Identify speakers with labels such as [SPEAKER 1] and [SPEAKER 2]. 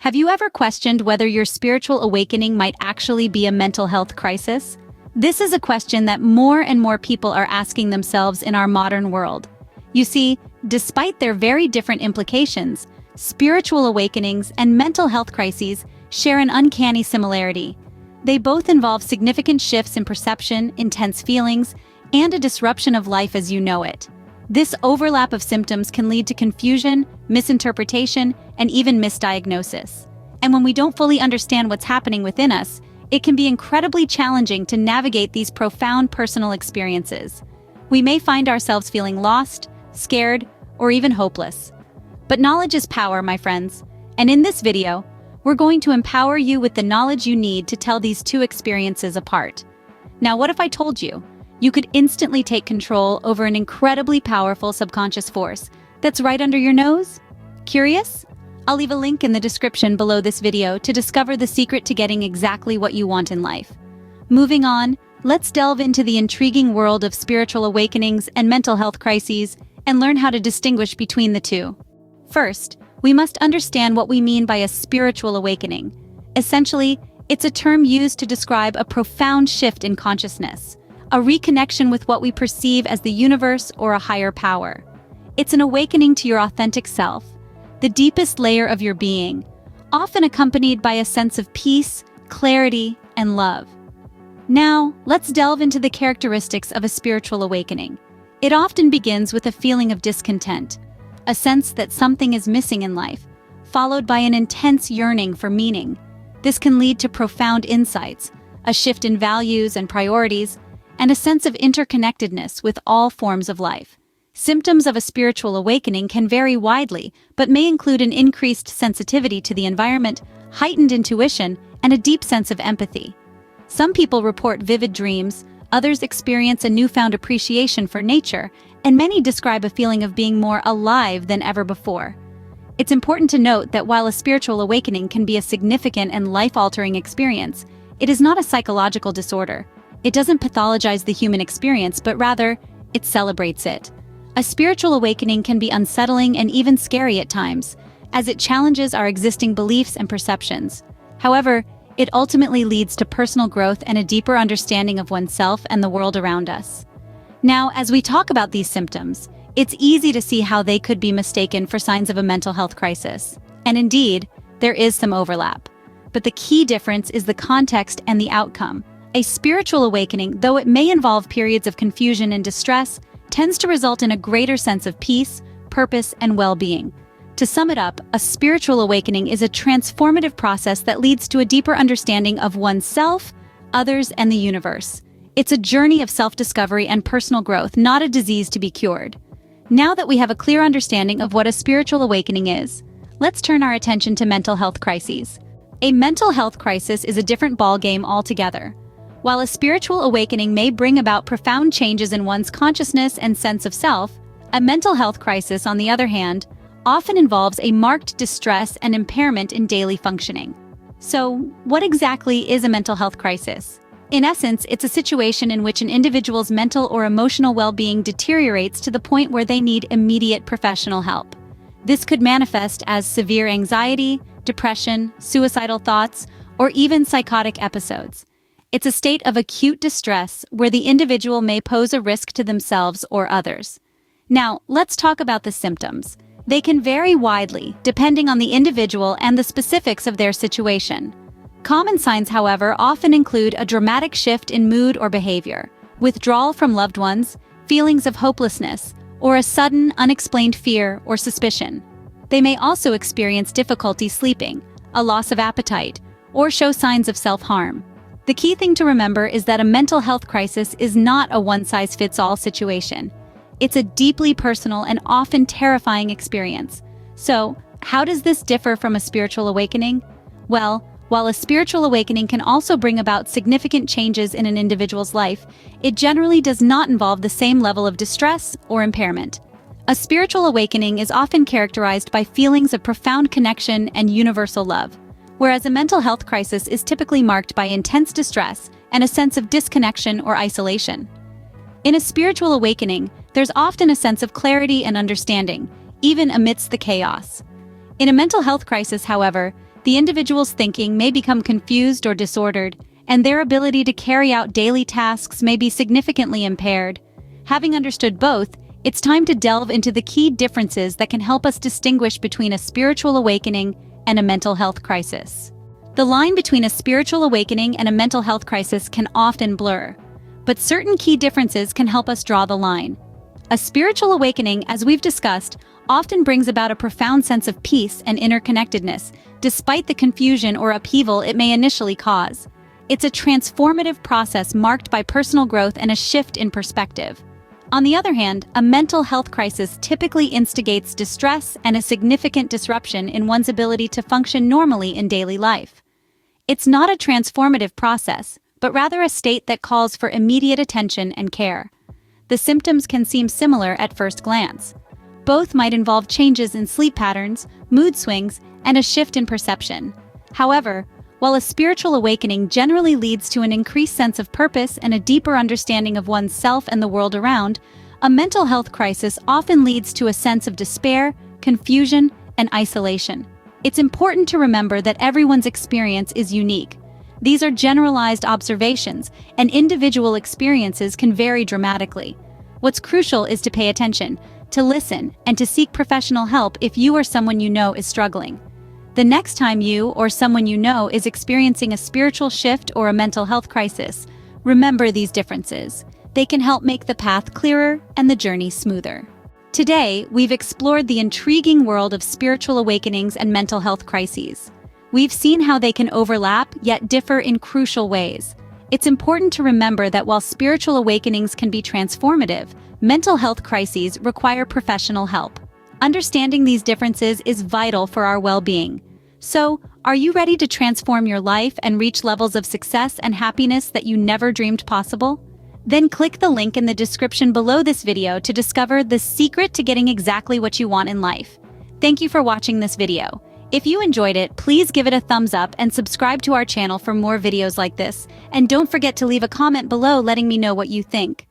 [SPEAKER 1] Have you ever questioned whether your spiritual awakening might actually be a mental health crisis? This is a question that more and more people are asking themselves in our modern world. You see, despite their very different implications, spiritual awakenings and mental health crises share an uncanny similarity. They both involve significant shifts in perception, intense feelings, and a disruption of life as you know it. This overlap of symptoms can lead to confusion, misinterpretation, and even misdiagnosis. And when we don't fully understand what's happening within us, it can be incredibly challenging to navigate these profound personal experiences. We may find ourselves feeling lost, scared, or even hopeless. But knowledge is power, my friends. And in this video, we're going to empower you with the knowledge you need to tell these two experiences apart. Now, what if I told you could instantly take control over an incredibly powerful subconscious force that's right under your nose? Curious? I'll leave a link in the description below this video to discover the secret to getting exactly what you want in life. Moving on, let's delve into the intriguing world of spiritual awakenings and mental health crises and learn how to distinguish between the two. First, we must understand what we mean by a spiritual awakening. Essentially, it's a term used to describe a profound shift in consciousness, a reconnection with what we perceive as the universe or a higher power. It's an awakening to your authentic self, the deepest layer of your being, often accompanied by a sense of peace, clarity, and love. Now, let's delve into the characteristics of a spiritual awakening. It often begins with a feeling of discontent, a sense that something is missing in life, followed by an intense yearning for meaning. This can lead to profound insights, a shift in values and priorities, and a sense of interconnectedness with all forms of life. Symptoms of a spiritual awakening can vary widely, but may include an increased sensitivity to the environment, heightened intuition, and a deep sense of empathy. Some people report vivid dreams, others experience a newfound appreciation for nature, and many describe a feeling of being more alive than ever before. It's important to note that while a spiritual awakening can be a significant and life-altering experience, it is not a psychological disorder. It doesn't pathologize the human experience, but rather, it celebrates it. A spiritual awakening can be unsettling and even scary at times, as it challenges our existing beliefs and perceptions. However, it ultimately leads to personal growth and a deeper understanding of oneself and the world around us. Now, as we talk about these symptoms, it's easy to see how they could be mistaken for signs of a mental health crisis. And indeed, there is some overlap. But the key difference is the context and the outcome. A spiritual awakening, though it may involve periods of confusion and distress, tends to result in a greater sense of peace, purpose, and well-being. To sum it up, a spiritual awakening is a transformative process that leads to a deeper understanding of oneself, others, and the universe. It's a journey of self-discovery and personal growth, not a disease to be cured. Now that we have a clear understanding of what a spiritual awakening is, let's turn our attention to mental health crises. A mental health crisis is a different ballgame altogether. While a spiritual awakening may bring about profound changes in one's consciousness and sense of self, a mental health crisis, on the other hand, often involves a marked distress and impairment in daily functioning. So, what exactly is a mental health crisis? In essence, it's a situation in which an individual's mental or emotional well-being deteriorates to the point where they need immediate professional help. This could manifest as severe anxiety, depression, suicidal thoughts, or even psychotic episodes. It's a state of acute distress where the individual may pose a risk to themselves or others. Now, let's talk about the symptoms. They can vary widely, depending on the individual and the specifics of their situation. Common signs, however, often include a dramatic shift in mood or behavior, withdrawal from loved ones, feelings of hopelessness, or a sudden, unexplained fear or suspicion. They may also experience difficulty sleeping, a loss of appetite, or show signs of self-harm. The key thing to remember is that a mental health crisis is not a one-size-fits-all situation. It's a deeply personal and often terrifying experience. So, how does this differ from a spiritual awakening? Well, while a spiritual awakening can also bring about significant changes in an individual's life, it generally does not involve the same level of distress or impairment. A spiritual awakening is often characterized by feelings of profound connection and universal love, whereas a mental health crisis is typically marked by intense distress and a sense of disconnection or isolation. In a spiritual awakening, there's often a sense of clarity and understanding, even amidst the chaos. In a mental health crisis, however, the individual's thinking may become confused or disordered, and their ability to carry out daily tasks may be significantly impaired. Having understood both, it's time to delve into the key differences that can help us distinguish between a spiritual awakening and a mental health crisis. The line between a spiritual awakening and a mental health crisis can often blur, but certain key differences can help us draw the line. A spiritual awakening, as we've discussed, often brings about a profound sense of peace and interconnectedness, despite the confusion or upheaval it may initially cause. It's a transformative process marked by personal growth and a shift in perspective. On the other hand, a mental health crisis typically instigates distress and a significant disruption in one's ability to function normally in daily life. It's not a transformative process, but rather a state that calls for immediate attention and care. The symptoms can seem similar at first glance. Both might involve changes in sleep patterns, mood swings, and a shift in perception. However, while a spiritual awakening generally leads to an increased sense of purpose and a deeper understanding of one's self and the world around, a mental health crisis often leads to a sense of despair, confusion, and isolation. It's important to remember that everyone's experience is unique. These are generalized observations, and individual experiences can vary dramatically. What's crucial is to pay attention, to listen, and to seek professional help if you or someone you know is struggling. The next time you or someone you know is experiencing a spiritual shift or a mental health crisis, remember these differences. They can help make the path clearer and the journey smoother. Today, we've explored the intriguing world of spiritual awakenings and mental health crises. We've seen how they can overlap, yet differ in crucial ways. It's important to remember that while spiritual awakenings can be transformative, mental health crises require professional help. Understanding these differences is vital for our well-being. So, are you ready to transform your life and reach levels of success and happiness that you never dreamed possible? Then click the link in the description below this video to discover the secret to getting exactly what you want in life. Thank you for watching this video. If you enjoyed it, please give it a thumbs up and subscribe to our channel for more videos like this. And don't forget to leave a comment below letting me know what you think.